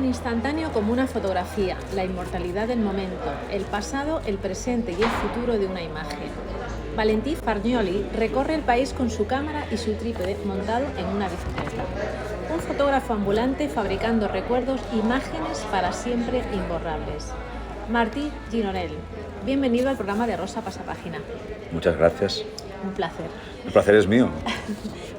tan instantáneo como una fotografía, la inmortalidad del momento, el pasado, el presente y el futuro de una imagen. Valentín Fargnoli recorre el país con su cámara y su trípode montado en una bicicleta. Un fotógrafo ambulante fabricando recuerdos, imágenes para siempre imborrables. Martí Gironell, bienvenido al programa de Rosa Pasapágina. Muchas gracias. Un placer. El placer es mío.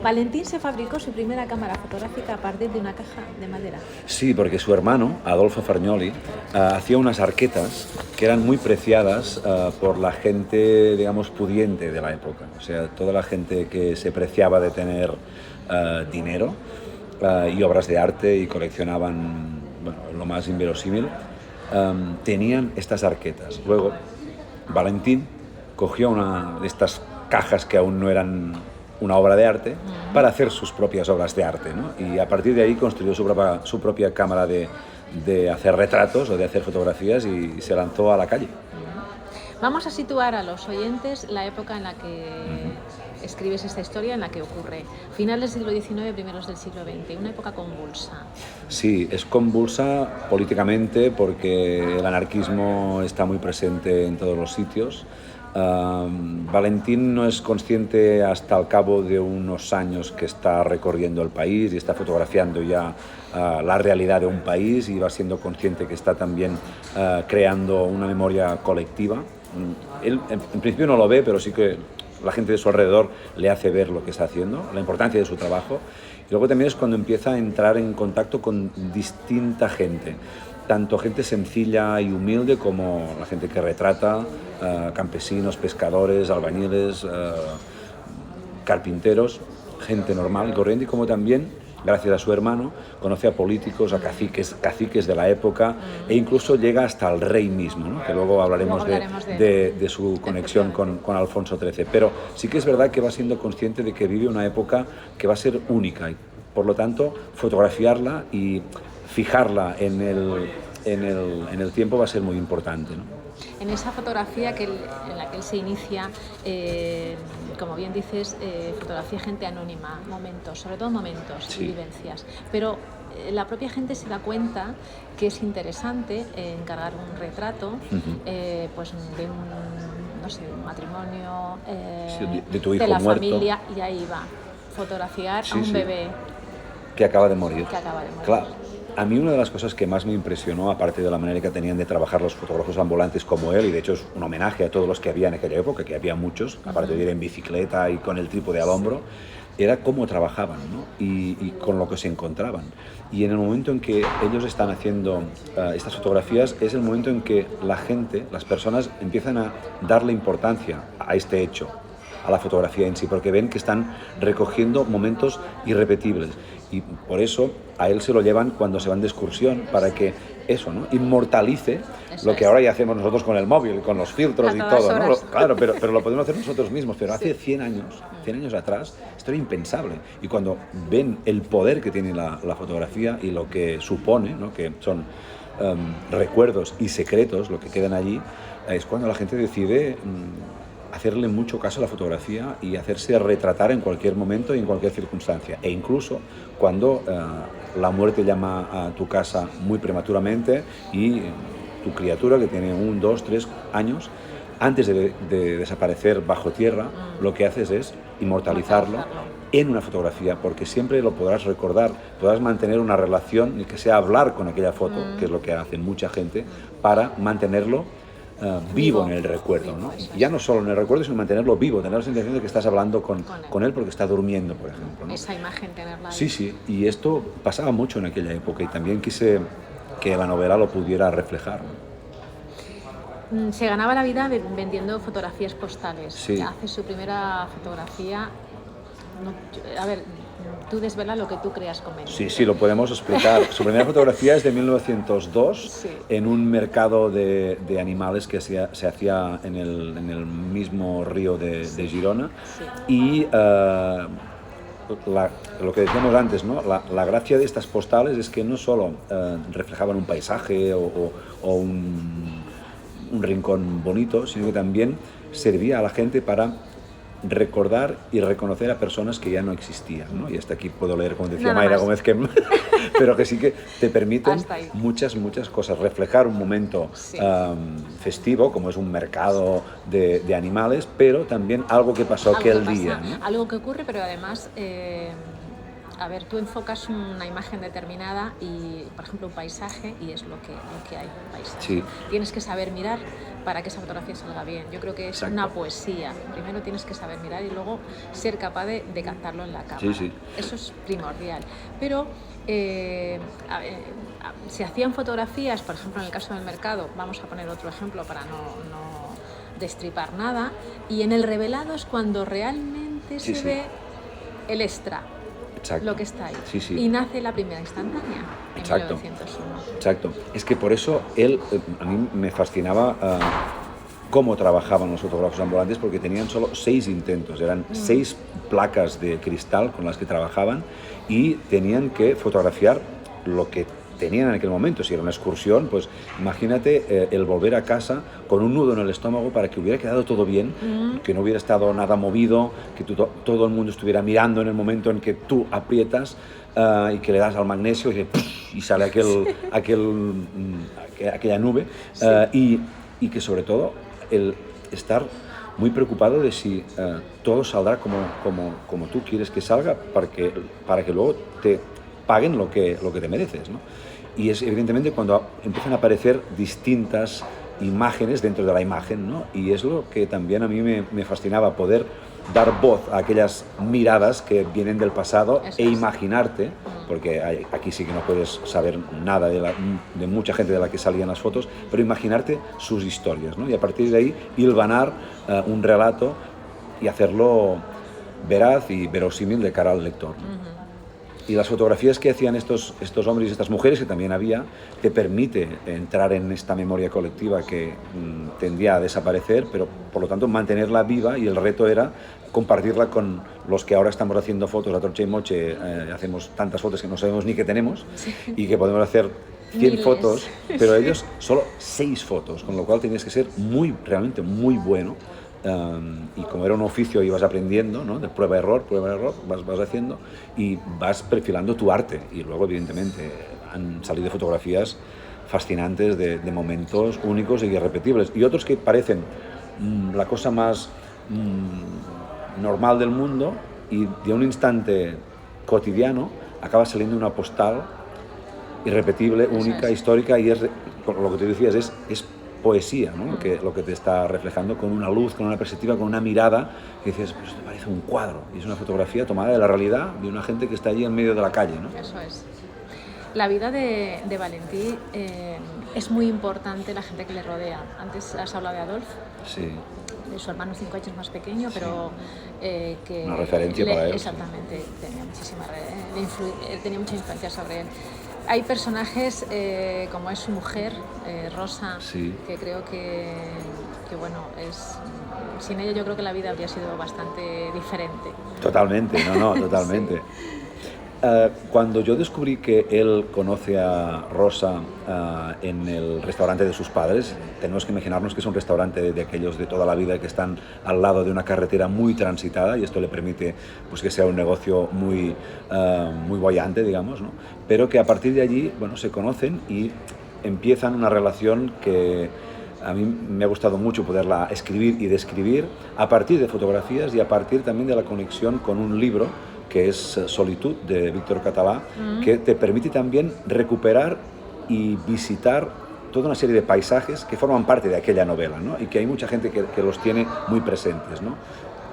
Valentín se fabricó su primera cámara fotográfica a partir de una caja de madera. Sí, porque su hermano, Adolfo Fargnoli, hacía unas arquetas que eran muy preciadas por la gente, digamos, pudiente de la época. O sea, toda la gente que se preciaba de tener dinero y obras de arte y coleccionaban, bueno, lo más inverosímil, tenían estas arquetas. Luego, Valentín cogió una de estas cajas que aún no eran una obra de arte para hacer sus propias obras de arte, ¿no? Y a partir de ahí construyó su propia cámara de hacer retratos o de hacer fotografías y se lanzó a la calle. Vamos a situar a los oyentes la época en la que escribes esta historia, en la que ocurre. Finales del siglo XIX, primeros del siglo XX, una época convulsa. Sí, es convulsa políticamente porque el anarquismo está muy presente en todos los sitios. Valentín no es consciente hasta al cabo de unos años que está recorriendo el país y está fotografiando ya la realidad de un país y va siendo consciente que está también creando una memoria colectiva. Él en principio no lo ve, pero sí que la gente de su alrededor le hace ver lo que está haciendo, la importancia de su trabajo. Y luego también es cuando empieza a entrar en contacto con distinta gente, tanto gente sencilla y humilde como la gente que retrata, campesinos, pescadores, albañiles, carpinteros, gente normal y corriente, y como también, gracias a su hermano, conoce a políticos, a caciques de la época e incluso llega hasta el rey mismo, ¿no? Que luego hablaremos de su conexión con Alfonso XIII. Pero sí que es verdad que va siendo consciente de que vive una época que va a ser única y, por lo tanto, fotografiarla y fijarla en el tiempo va a ser muy importante, ¿no? En esa fotografía en la que él se inicia, como bien dices, fotografía gente anónima, momentos, sobre todo momentos y vivencias. Pero la propia gente se da cuenta que es interesante encargar un retrato pues de un matrimonio, de tu hijo de la muerto, familia, y ahí va, fotografiar a un bebé que acaba de morir. Claro. A mí una de las cosas que más me impresionó, aparte de la manera que tenían de trabajar los fotógrafos ambulantes como él, y de hecho es un homenaje a todos los que había en aquella época, que había muchos, aparte de ir en bicicleta y con el trípode al hombro, era cómo trabajaban, ¿no? y con lo que se encontraban. Y en el momento en que ellos están haciendo estas fotografías, es el momento en que la gente, las personas, empiezan a darle importancia a este hecho, a la fotografía en sí, porque ven que están recogiendo momentos irrepetibles. Y por eso a él se lo llevan cuando se van de excursión, para que eso, ¿no?, inmortalice lo que ahora ya hacemos nosotros con el móvil, con los filtros y todo, ¿no? Claro, pero lo podemos hacer nosotros mismos, pero hace 100 años atrás esto era impensable. Y cuando ven el poder que tiene la fotografía y lo que supone, ¿no?, que son recuerdos y secretos lo que quedan allí, es cuando la gente decide hacerle mucho caso a la fotografía y hacerse retratar en cualquier momento y en cualquier circunstancia. E incluso cuando la muerte llama a tu casa muy prematuramente y tu criatura, que tiene 1, 2, 3 años, antes de desaparecer bajo tierra, lo que haces es inmortalizarlo en una fotografía, porque siempre lo podrás recordar, podrás mantener una relación, ni que sea hablar con aquella foto, que es lo que hace mucha gente, para mantenerlo vivo en el recuerdo, ¿no? Ya no solo en el recuerdo, sino mantenerlo vivo, tener la sensación de que estás hablando con él porque está durmiendo, por ejemplo, ¿no? Esa imagen, tenerla ahí. Sí, y esto pasaba mucho en aquella época y también quise que la novela lo pudiera reflejar, ¿no? Se ganaba la vida vendiendo fotografías postales. Sí. Hace su primera fotografía. A ver, tú desvela lo que tú creas conveniente. Sí, lo podemos explicar. Su primera fotografía es de 1902, en un mercado de animales que se hacía en el mismo río de Girona. Y lo que decíamos antes, ¿no? La gracia de estas postales es que no solo reflejaban un paisaje o un rincón bonito, sino que también servía a la gente para recordar y reconocer a personas que ya no existían, ¿no? Y hasta aquí puedo leer, como decía Nada Mayra más. Gómez, que, pero que sí que te permiten Hasta ahí. muchas cosas. Reflejar un momento Sí. festivo, como es un mercado de animales, pero también algo que pasó Algo que aquel pasa, día, ¿no? algo que ocurre, pero además, a ver, tú enfocas una imagen determinada y, por ejemplo, un paisaje, y es lo que hay, un paisaje. Sí. Tienes que saber mirar para que esa fotografía salga bien. Yo creo que es Exacto. una poesía. Primero tienes que saber mirar y luego ser capaz de captarlo en la cámara. Sí, sí. Eso es primordial. Pero se hacían fotografías, por ejemplo, en el caso del mercado, vamos a poner otro ejemplo para no destripar nada, y en el revelado es cuando realmente Sí, se sí. ve el extra, Exacto. lo que está ahí. Sí, sí. Y nace la primera instantánea en Exacto. 1901. Exacto. Es que por eso a mí me fascinaba cómo trabajaban los fotógrafos ambulantes, porque tenían solo 6 intentos, eran 6 placas de cristal con las que trabajaban y tenían que fotografiar lo que tenían en aquel momento. Si era una excursión, pues imagínate el volver a casa con un nudo en el estómago para que hubiera quedado todo bien, que no hubiera estado nada movido, que todo el mundo estuviera mirando en el momento en que tú aprietas y que le das al magnesio y sale aquella nube. Sí. Y que sobre todo el estar muy preocupado de si todo saldrá como tú quieres que salga para que luego te paguen lo que te mereces, ¿no? Y es evidentemente cuando empiezan a aparecer distintas imágenes dentro de la imagen, ¿no? Y es lo que también a mí me fascinaba, poder dar voz a aquellas miradas que vienen del pasado Eso e es. imaginarte, porque aquí sí que no puedes saber nada de mucha gente de la que salían las fotos, pero imaginarte sus historias, ¿no? Y a partir de ahí hilvanar un relato y hacerlo veraz y verosímil de cara al lector, ¿no? Y las fotografías que hacían estos hombres y estas mujeres, que también había, te permite entrar en esta memoria colectiva que tendía a desaparecer, pero por lo tanto mantenerla viva, y el reto era compartirla con los que ahora estamos haciendo fotos a troche y moche, hacemos tantas fotos que no sabemos ni que tenemos, y que podemos hacer 100 Miles. fotos, pero ellos solo 6 fotos, con lo cual tienes que ser realmente muy bueno. Y como era un oficio ibas aprendiendo, ¿no? De prueba-error, vas haciendo y vas perfilando tu arte. Y luego, evidentemente, han salido fotografías fascinantes de momentos únicos y irrepetibles. Y otros que parecen la cosa más normal del mundo, y de un instante cotidiano acaba saliendo una postal irrepetible, única, es. histórica, y lo que te decías, es poesía, ¿no? Lo que te está reflejando con una luz, con una perspectiva, con una mirada que dices, pues esto parece un cuadro, y es una fotografía tomada de la realidad de una gente que está allí en medio de la calle, ¿no? Eso es. La vida de Valentí es muy importante, la gente que le rodea. Antes has hablado de Adolf, Sí. de su hermano 5 años más pequeño, pero que... Una referencia para él. Exactamente, tenía mucha influencia sobre él. Hay personajes como es su mujer, Rosa, Sí. que creo que bueno, sin ella yo creo que la vida habría sido bastante diferente. Totalmente, totalmente. Sí. Cuando yo descubrí que él conoce a Rosa en el restaurante de sus padres, tenemos que imaginarnos que es un restaurante de aquellos de toda la vida que están al lado de una carretera muy transitada, y esto le permite pues, que sea un negocio muy boyante, digamos, ¿no? Pero que a partir de allí, bueno, se conocen y empiezan una relación que a mí me ha gustado mucho poderla escribir y describir a partir de fotografías y a partir también de la conexión con un libro que es Solitud, de Víctor Català, que te permite también recuperar y visitar toda una serie de paisajes que forman parte de aquella novela, ¿no? Y que hay mucha gente que los tiene muy presentes, ¿no?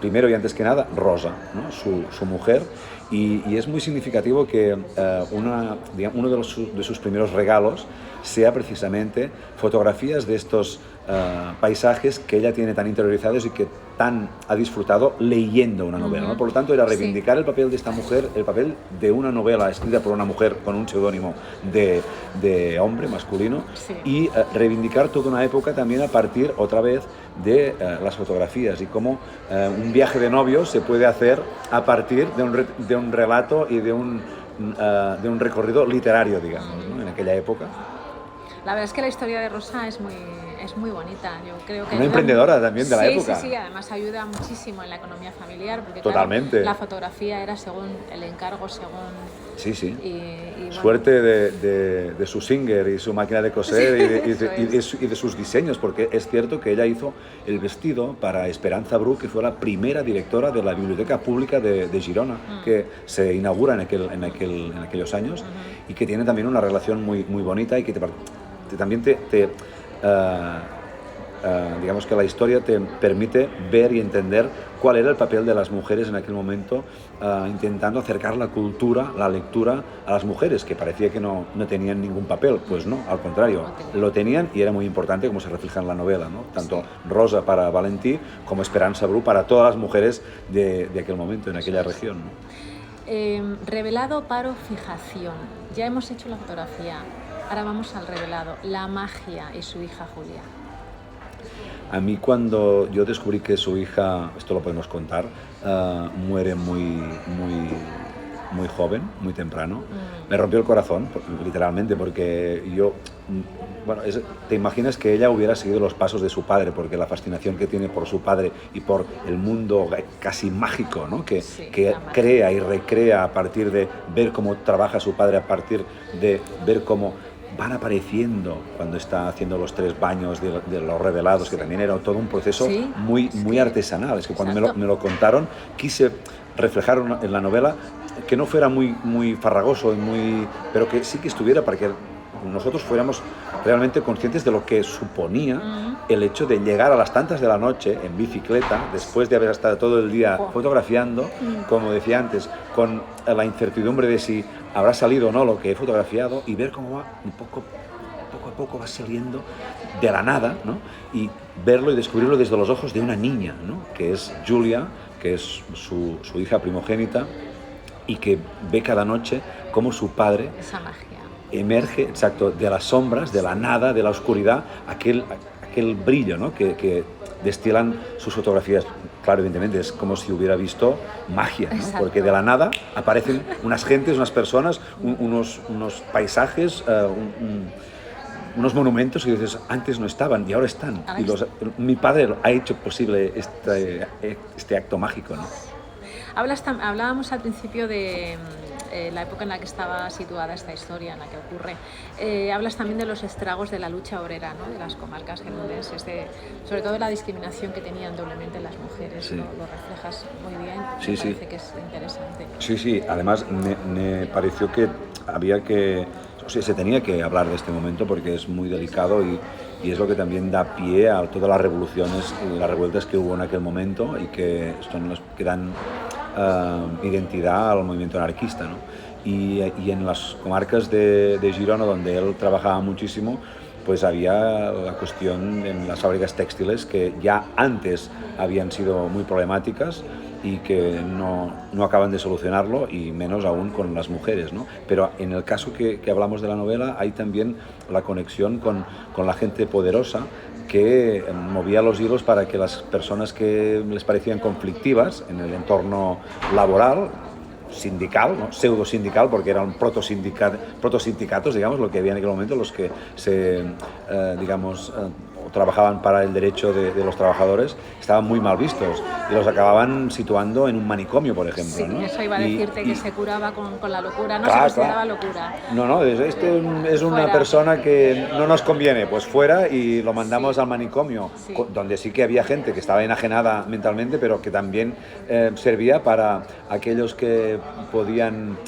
Primero y antes que nada, Rosa, ¿no? Su mujer, y es muy significativo que uno de sus primeros regalos sea precisamente fotografías de estos paisajes que ella tiene tan interiorizados y que tan ha disfrutado leyendo una novela, ¿no? Por lo tanto, era reivindicar el papel de esta mujer, el papel de una novela escrita por una mujer con un seudónimo de hombre masculino, y reivindicar toda una época también a partir, otra vez, de las fotografías, y cómo un viaje de novios se puede hacer a partir de un relato y de un recorrido literario, digamos, ¿no? En aquella época. La verdad es que la historia de Rosa es muy es muy bonita. Yo creo que una emprendedora también de la sí, época. Sí, además ayuda muchísimo en la economía familiar, porque Totalmente. Claro, la fotografía era según el encargo, según... Sí, sí. Y bueno. Suerte de su Singer y su máquina de coser y de sus diseños, porque es cierto que ella hizo el vestido para Esperanza Bru, que fue la primera directora de la Biblioteca Pública de Girona, que se inaugura en aquellos años, y que tiene también una relación muy, muy bonita y que también digamos que la historia te permite ver y entender cuál era el papel de las mujeres en aquel momento, intentando acercar la cultura, la lectura a las mujeres, que parecía que no tenían ningún papel. Pues no, al contrario, lo tenían y era muy importante, como se refleja en la novela, ¿no? Tanto Rosa para Valentí como Esperanza Bru para todas las mujeres de aquel momento, en aquella región, ¿no? Revelado, paro, fijación. Ya hemos hecho la fotografía, ahora vamos al revelado, la magia y su hija Julia. A mí, cuando yo descubrí que su hija, esto lo podemos contar, muere muy joven, muy temprano, me rompió el corazón, literalmente, porque yo, bueno, te imaginas que ella hubiera seguido los pasos de su padre, porque la fascinación que tiene por su padre y por el mundo casi mágico, ¿no? que crea y recrea a partir de ver cómo trabaja su padre, a partir de ver cómo van apareciendo cuando está haciendo los 3 baños de los revelados, que también era todo un proceso muy artesanal. Es que cuando me lo contaron, quise reflejar en la novela que no fuera muy farragoso, pero que sí que estuviera para que nosotros fuéramos realmente conscientes de lo que suponía el hecho de llegar a las tantas de la noche en bicicleta, después de haber estado todo el día fotografiando, como decía antes, con la incertidumbre de si habrá salido o no lo que he fotografiado, y ver cómo va poco a poco va saliendo de la nada, ¿no? Y verlo y descubrirlo desde los ojos de una niña, ¿no? Que es Julia, que es su hija primogénita, y que ve cada noche cómo su padre... Esa magia. Emerge, exacto, de las sombras, de la nada, de la oscuridad, aquel brillo, ¿no? que destilan sus fotografías. Claro, evidentemente, es como si hubiera visto magia, ¿no? Porque de la nada aparecen unas gentes, unas personas, unos paisajes, unos monumentos que dices, antes no estaban y ahora están. Mi padre ha hecho posible este acto mágico, ¿no? Hablábamos al principio de la época en la que estaba situada esta historia, en la que ocurre. Hablas también de los estragos de la lucha obrera, ¿no? De las comarcas gerundenses, sobre todo de la discriminación que tenían doblemente las mujeres. Sí. Lo reflejas muy bien, sí, me parece que es interesante. Sí, además me pareció que había que... O sea, se tenía que hablar de este momento porque es muy delicado y es lo que también da pie a todas las revoluciones y las revueltas que hubo en aquel momento y que son los que dan identidad al movimiento anarquista, ¿no? Y en las comarcas de Girona, donde él trabajaba muchísimo, pues había la cuestión en las fábricas textiles que ya antes habían sido muy problemáticas y que no acaban de solucionarlo, y menos aún con las mujeres, ¿no? Pero en el caso que hablamos de la novela hay también la conexión con la gente poderosa que movía los hilos para que las personas que les parecían conflictivas en el entorno laboral, sindical, ¿no? Pseudo sindical, porque eran protosindicatos, digamos, lo que había en aquel momento, los que trabajaban para el derecho de los trabajadores, estaban muy mal vistos y los acababan situando en un manicomio, por ejemplo. Sí, ¿no? eso iba a decirte, que se curaba con la locura, no claro, se consideraba locura. No, este es una persona que no nos conviene, pues fuera, y lo mandamos al manicomio, donde sí que había gente que estaba enajenada mentalmente, pero que también servía para aquellos que podían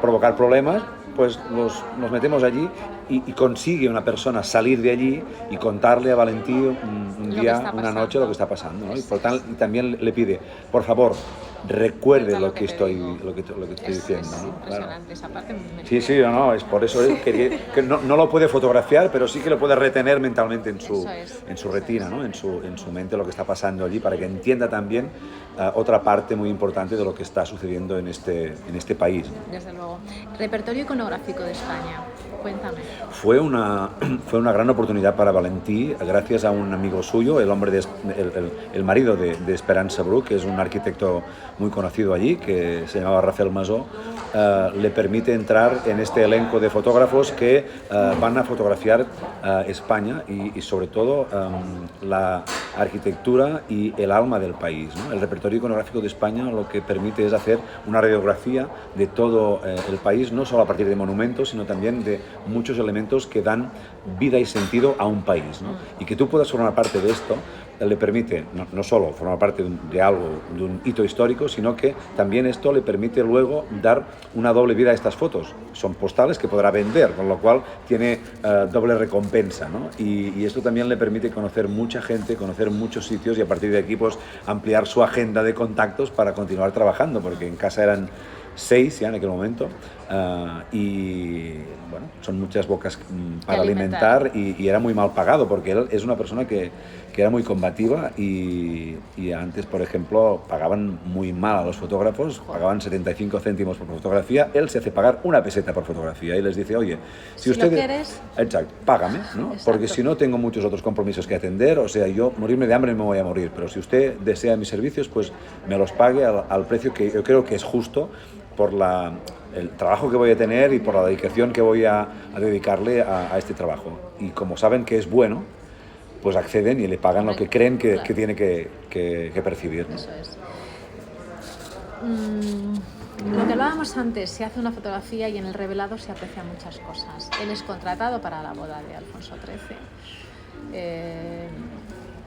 provocar problemas, pues nos metemos allí y consigue una persona salir de allí y contarle a Valentí un día, una noche, lo que está pasando, ¿no? Y también le pide, por favor, recuerde lo que estoy diciendo, ¿no? Impresionante, esa parte. Sí, es por eso que no lo puede fotografiar, pero sí que lo puede retener mentalmente en su retina, ¿no? En su mente, lo que está pasando allí, para que entienda también otra parte muy importante de lo que está sucediendo en este país. Desde luego. Repertorio iconográfico de España, cuéntame. Fue una gran oportunidad para Valentí, gracias a un amigo suyo, el marido de Esperanza Bru, que es un arquitecto muy conocido allí, que se llamaba Rafael Masó, le permite entrar en este elenco de fotógrafos que van a fotografiar España y sobre todo la arquitectura y el alma del país, ¿no? El repertorio iconográfico de España lo que permite es hacer una radiografía de todo el país, no solo a partir de monumentos, sino también de muchos elementos que dan vida y sentido a un país, ¿no? Y que tú puedas formar parte de esto le permite no solo formar parte de algo, de un hito histórico, sino que también esto le permite luego dar una doble vida a estas fotos. Son postales que podrá vender, con lo cual tiene doble recompensa, ¿no? Y esto también le permite conocer mucha gente, conocer muchos sitios y a partir de aquí pues ampliar su agenda de contactos para continuar trabajando, porque en casa eran 6 ya en aquel momento y bueno, son muchas bocas para alimentar y era muy mal pagado porque él es una persona que era muy combativa y antes, por ejemplo, pagaban muy mal a los fotógrafos, pagaban 75 céntimos por fotografía, él se hace pagar 1 peseta por fotografía y les dice, oye, si usted... lo quieres... Exacto, págame, ¿no? Exacto. Porque si no tengo muchos otros compromisos que atender, o sea, yo morirme de hambre me voy a morir, pero si usted desea mis servicios, pues me los pague al precio que yo creo que es justo por el trabajo que voy a tener y por la dedicación que voy a dedicarle a este trabajo. Y como saben que es bueno, pues acceden y le pagan lo que creen que tiene que percibir, ¿no? Eso es. Lo que hablábamos antes, se hace una fotografía y en el revelado se aprecian muchas cosas. Él es contratado para la boda de Alfonso XIII.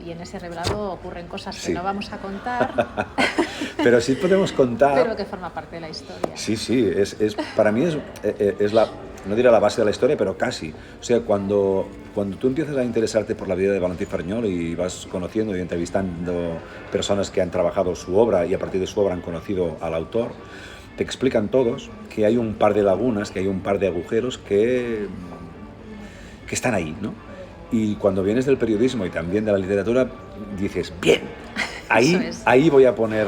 Y en ese revelado ocurren cosas que no vamos a contar. Pero sí podemos contar... Pero que forma parte de la historia. Sí, para mí es la, no diré la base de la historia, pero casi. O sea, cuando tú empiezas a interesarte por la vida de Valentín Farniol y vas conociendo y entrevistando personas que han trabajado su obra y a partir de su obra han conocido al autor, te explican todos que hay un par de lagunas, que hay un par de agujeros que están ahí, ¿no? Y cuando vienes del periodismo y también de la literatura, dices, bien, ahí voy a poner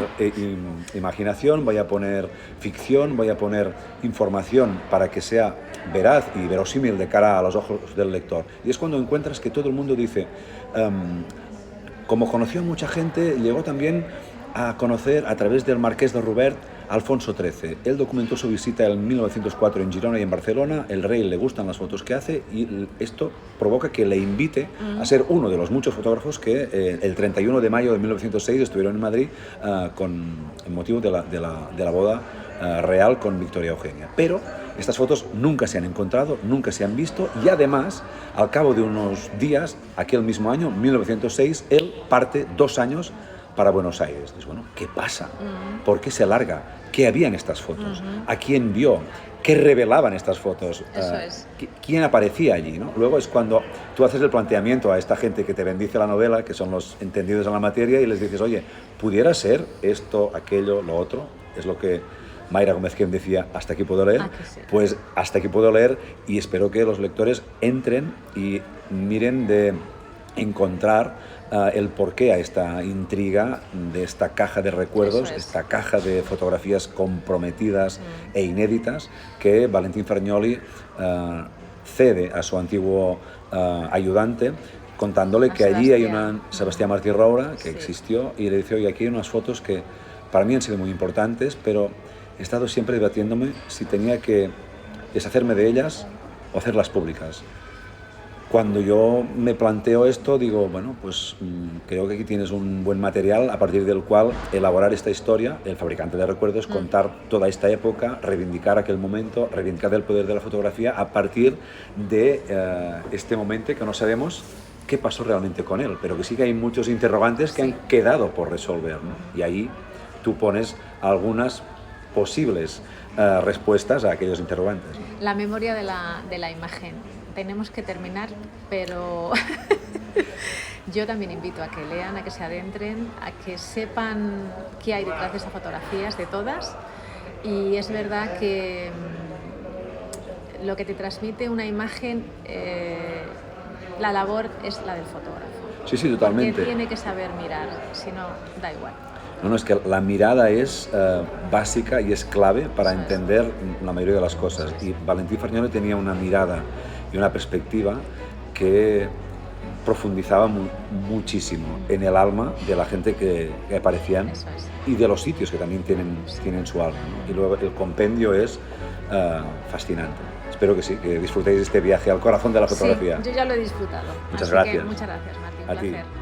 imaginación, voy a poner ficción, voy a poner información para que sea veraz y verosímil de cara a los ojos del lector. Y es cuando encuentras que todo el mundo dice, como conoció a mucha gente, llegó también a conocer a través del Marqués de Rubert Alfonso XIII. Él documentó su visita en 1904 en Girona y en Barcelona. El rey le gustan las fotos que hace y esto provoca que le invite a ser uno de los muchos fotógrafos que el 31 de mayo de 1906 estuvieron en Madrid con motivo de la boda real con Victoria Eugenia. Pero estas fotos nunca se han encontrado, nunca se han visto y además, al cabo de unos días, aquel mismo año, 1906, él parte 2 años para Buenos Aires. Entonces, bueno, ¿qué pasa? ¿Por qué se larga? ¿Qué había en estas fotos? ¿A quién vio? ¿Qué revelaban estas fotos? Eso es. ¿Quién aparecía allí, ¿no? Luego es cuando tú haces el planteamiento a esta gente que te bendice la novela, que son los entendidos en la materia, y les dices, oye, ¿pudiera ser esto, aquello, lo otro? Es lo que Mayra Gómez Quem decía, hasta aquí puedo leer. Sí. Pues hasta aquí puedo leer y espero que los lectores entren y miren de encontrar el porqué a esta intriga de esta caja de recuerdos, esta caja de fotografías comprometidas e inéditas que Valentín Farnioli cede a su antiguo ayudante, contándole que allí hay una Sebastián Martí Roura que existió y le dice, oye, aquí hay unas fotos que para mí han sido muy importantes, pero he estado siempre debatiéndome si tenía que deshacerme de ellas o hacerlas públicas. Cuando yo me planteo esto, digo, bueno, pues creo que aquí tienes un buen material a partir del cual elaborar esta historia. El fabricante de recuerdos, contar toda esta época, reivindicar aquel momento, reivindicar el poder de la fotografía a partir de este momento que no sabemos qué pasó realmente con él, pero que sí que hay muchos interrogantes que han quedado por resolver, ¿no? Y ahí tú pones algunas posibles respuestas a aquellos interrogantes. La memoria de la imagen. Tenemos que terminar, pero yo también invito a que lean, a que se adentren, a que sepan qué hay detrás de esas fotografías, de todas. Y es verdad que lo que te transmite una imagen, la labor es la del fotógrafo. Sí, totalmente. Porque tiene que saber mirar, si no, da igual. No, es que la mirada es básica y es clave para entender la mayoría de las cosas. Y Valentín Farnioli tenía una mirada y una perspectiva que profundizaba muchísimo en el alma de la gente que aparecían Eso es. y de los sitios que también tienen su alma, ¿no? Y luego el compendio es fascinante. Espero que sí, que disfrutéis este viaje al corazón de la fotografía. Sí, yo ya lo he disfrutado. Muchas Así que gracias. muchas gracias, Martín. Un A ti. placer.